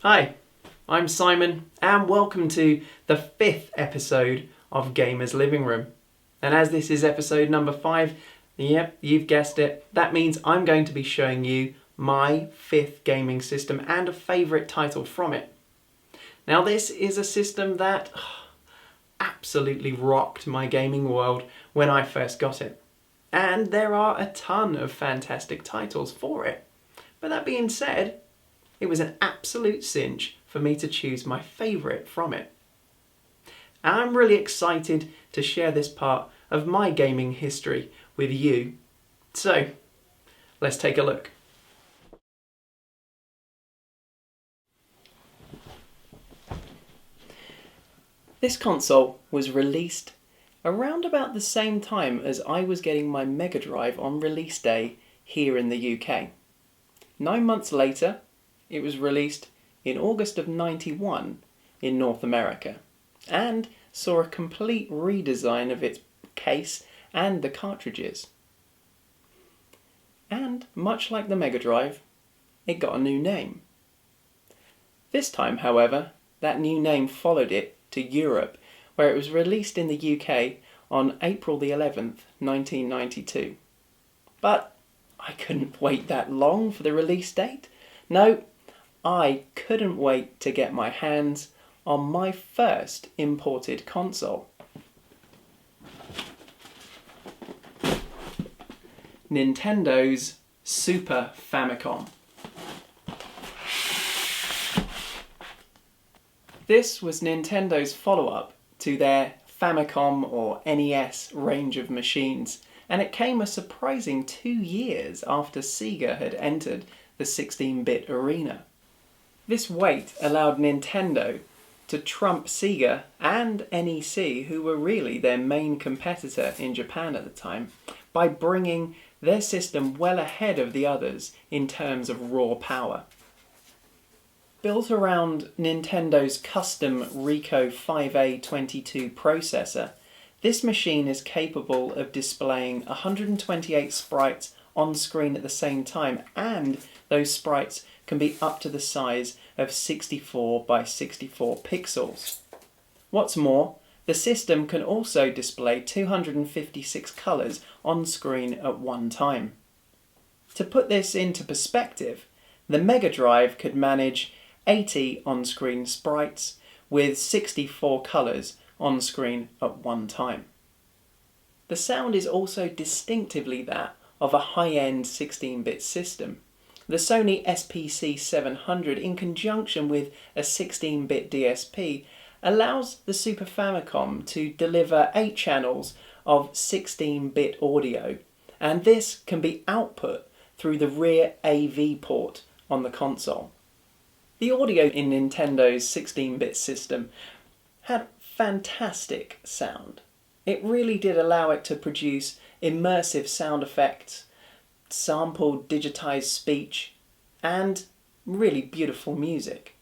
Hi, I'm Simon and welcome to the 5th episode of Gamers Living Room. And as this is episode number 5, yep, you've guessed it, that means I'm going to be showing you my 5th gaming system and a favourite title from it. Now this is a system that absolutely rocked my gaming world when I first got it. And there are a ton of fantastic titles for it. But that being said, it was an absolute cinch for me to choose my favourite from it. And I'm really excited to share this part of my gaming history with you. So, let's take a look. This console was released around about the same time as I was getting my Mega Drive on release day here in the UK. 9 months later, it was released in August of '91 in North America and saw a complete redesign of its case and the cartridges. And much like the Mega Drive, it got a new name. This time, however, that new name followed it to Europe, where it was released in the UK on April the 11th, 1992. But I couldn't wait that long for the release date. No, I couldn't wait to get my hands on my first imported console. Nintendo's Super Famicom. This was Nintendo's follow-up to their Famicom or NES range of machines, and it came a surprising 2 years after Sega had entered the 16-bit arena. This wait allowed Nintendo to trump Sega and NEC, who were really their main competitor in Japan at the time, by bringing their system well ahead of the others in terms of raw power. Built around Nintendo's custom Ricoh 5A22 processor, this machine is capable of displaying 128 sprites on screen at the same time, and those sprites can be up to the size of 64 by 64 pixels. What's more, the system can also display 256 colours on screen at one time. To put this into perspective, the Mega Drive could manage 80 on-screen sprites with 64 colours on screen at one time. The sound is also distinctively that of a high-end 16-bit system. The Sony SPC700, in conjunction with a 16-bit DSP, allows the Super Famicom to deliver 8 channels of 16-bit audio, and this can be output through the rear AV port on the console. The audio in Nintendo's 16-bit system had fantastic sound. It really did allow it to produce immersive sound effects, sampled digitized speech, and really beautiful music.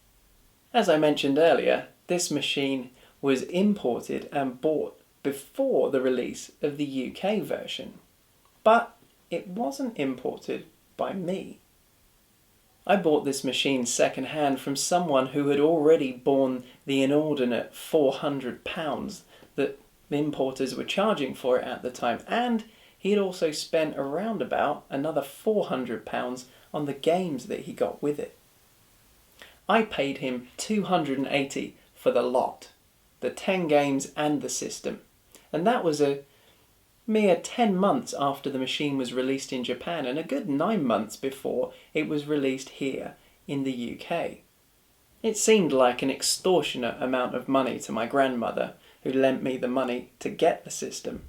As I mentioned earlier, this machine was imported and bought before the release of the UK version, but it wasn't imported by me. I bought this machine second-hand from someone who had already borne the inordinate £400 that the importers were charging for it at the time, and he had also spent around about another £400 on the games that he got with it. I paid him $280 for the lot, the 10 games and the system, and that was a mere 10 months after the machine was released in Japan and a good 9 months before it was released here in the UK. It seemed like an extortionate amount of money to my grandmother, who lent me the money to get the system.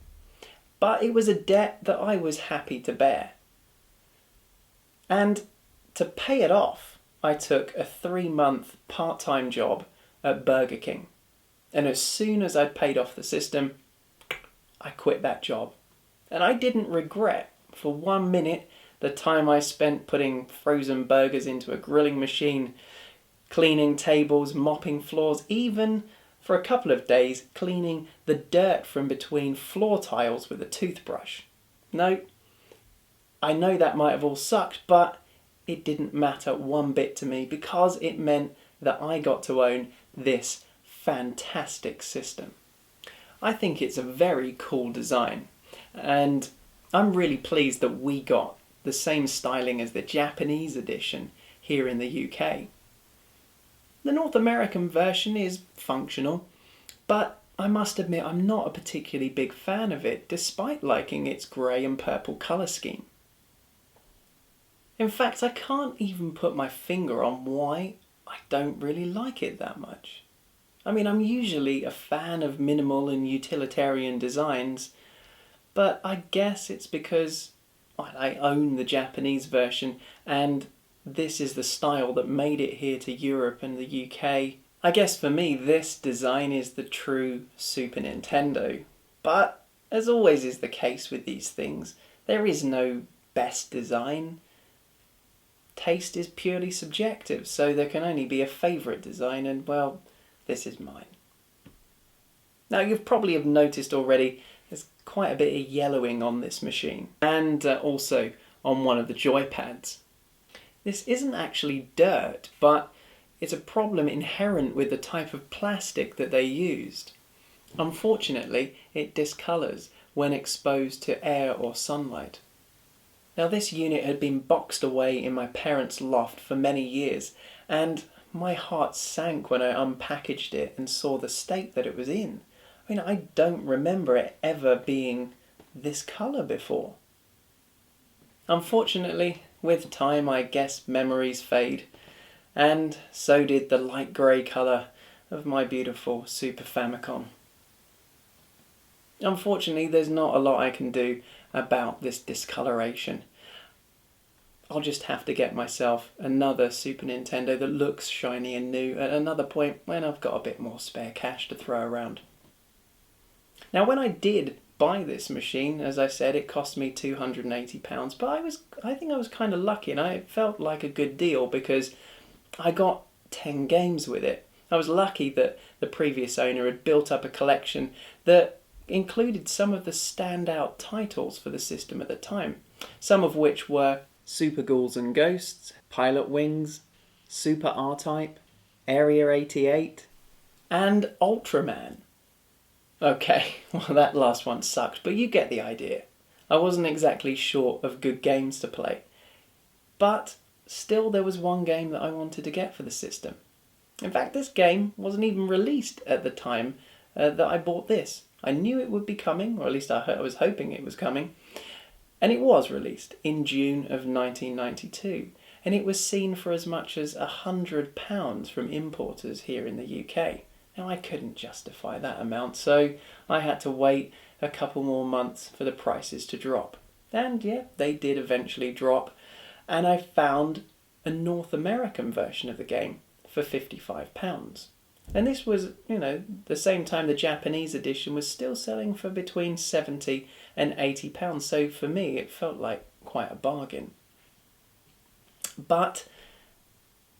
But it was a debt that I was happy to bear. And to pay it off, I took a 3-month part-time job at Burger King. And as soon as I'd paid off the system, I quit that job. And I didn't regret for 1 minute the time I spent putting frozen burgers into a grilling machine, cleaning tables, mopping floors, even for a couple of days cleaning the dirt from between floor tiles with a toothbrush. No, I know that might have all sucked, but it didn't matter one bit to me because it meant that I got to own this fantastic system. I think it's a very cool design, and I'm really pleased that we got the same styling as the Japanese edition here in the UK. The North American version is functional, but I must admit I'm not a particularly big fan of it, despite liking its grey and purple colour scheme. In fact, I can't even put my finger on why I don't really like it that much. I mean, I'm usually a fan of minimal and utilitarian designs, but I guess it's because I own the Japanese version and this is the style that made it here to Europe and the UK. I guess for me this design is the true Super Nintendo. But as always is the case with these things, there is no best design. Taste is purely subjective, so there can only be a favourite design, and well, this is mine. Now you've probably have noticed already there's quite a bit of yellowing on this machine, and also on one of the joypads. This isn't actually dirt, but it's a problem inherent with the type of plastic that they used. Unfortunately, it discolours when exposed to air or sunlight. Now this unit had been boxed away in my parents' loft for many years, and my heart sank when I unpackaged it and saw the state that it was in. I mean, I don't remember it ever being this colour before. Unfortunately, with time I guess memories fade, and so did the light grey colour of my beautiful Super Famicom. Unfortunately, there's not a lot I can do about this discoloration. I'll just have to get myself another Super Nintendo that looks shiny and new at another point when I've got a bit more spare cash to throw around. Now when I did buy this machine, as I said, it cost me £280, but I think I was kind of lucky, and I felt like a good deal because I got 10 games with it. I was lucky that the previous owner had built up a collection that included some of the standout titles for the system at the time, some of which were Super Ghouls and Ghosts, Pilot Wings, Super R-Type, Area 88, and Ultraman. Okay, well that last one sucked, but you get the idea. I wasn't exactly short of good games to play, but still there was one game that I wanted to get for the system. In fact, this game wasn't even released at the time that I bought this. I knew it would be coming, or at least I was hoping it was coming, and it was released in June of 1992, and it was seen for as much as £100 from importers here in the UK. Now I couldn't justify that amount, so I had to wait a couple more months for the prices to drop. And yeah, they did eventually drop, and I found a North American version of the game for £55. And this was, the same time the Japanese edition was still selling for between £70 and £80, so for me it felt like quite a bargain. But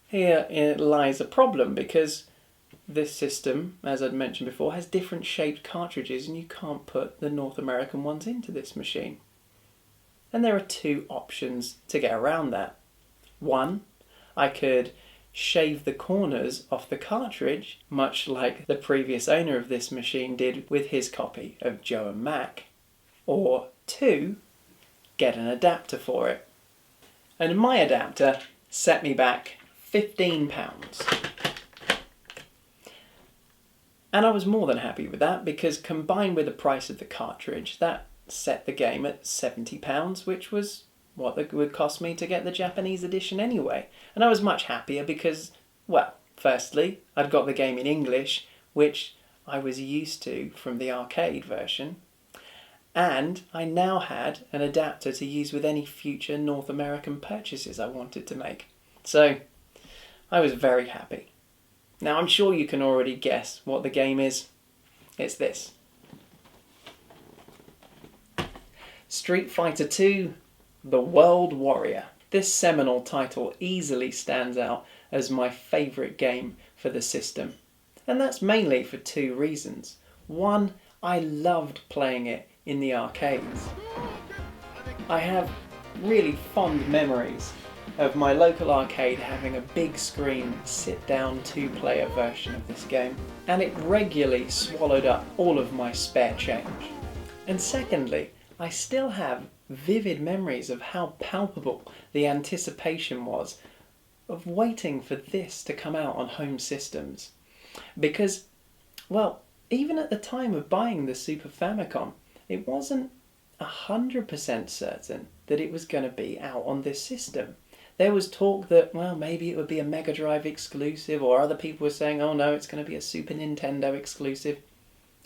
here lies a problem, because this system, as I'd mentioned before, has different shaped cartridges, and you can't put the North American ones into this machine. And there are two options to get around that. One, I could shave the corners off the cartridge, much like the previous owner of this machine did with his copy of Joe and Mac. Or two, get an adapter for it. And my adapter set me back £15. And I was more than happy with that, because combined with the price of the cartridge, that set the game at £70, which was what it would cost me to get the Japanese edition anyway. And I was much happier because, well, firstly, I'd got the game in English, which I was used to from the arcade version, and I now had an adapter to use with any future North American purchases I wanted to make. So I was very happy. Now I'm sure you can already guess what the game is. It's this. Street Fighter II: The World Warrior. This seminal title easily stands out as my favourite game for the system. And that's mainly for two reasons. One, I loved playing it in the arcades. I have really fond memories of my local arcade having a big screen sit-down two-player version of this game, and it regularly swallowed up all of my spare change. And secondly, I still have vivid memories of how palpable the anticipation was of waiting for this to come out on home systems. Because, well, even at the time of buying the Super Famicom, it wasn't 100% certain that it was going to be out on this system. There was talk that, well, maybe it would be a Mega Drive exclusive, or other people were saying, oh no, it's going to be a Super Nintendo exclusive.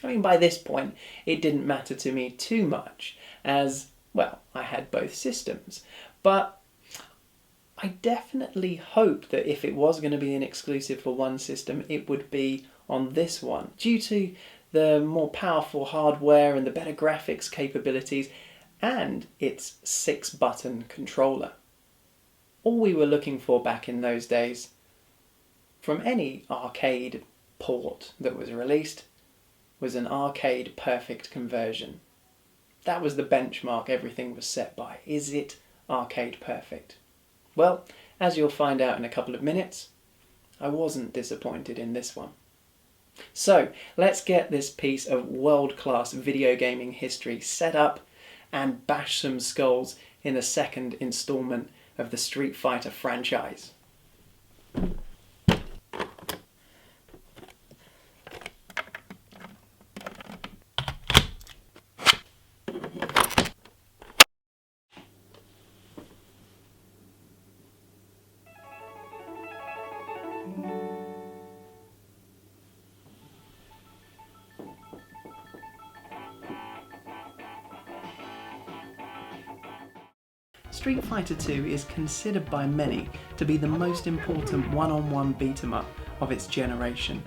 I mean, by this point, it didn't matter to me too much, as, well, I had both systems. But I definitely hoped that if it was going to be an exclusive for one system, it would be on this one, due to the more powerful hardware and the better graphics capabilities, and its 6-button controller. All we were looking for back in those days, from any arcade port that was released, was an arcade perfect conversion. That was the benchmark everything was set by. Is it arcade perfect? Well, as you'll find out in a couple of minutes, I wasn't disappointed in this one. So, let's get this piece of world-class video gaming history set up and bash some skulls in the second installment of the Street Fighter franchise. Street Fighter II is considered by many to be the most important one-on-one beat-em-up of its generation.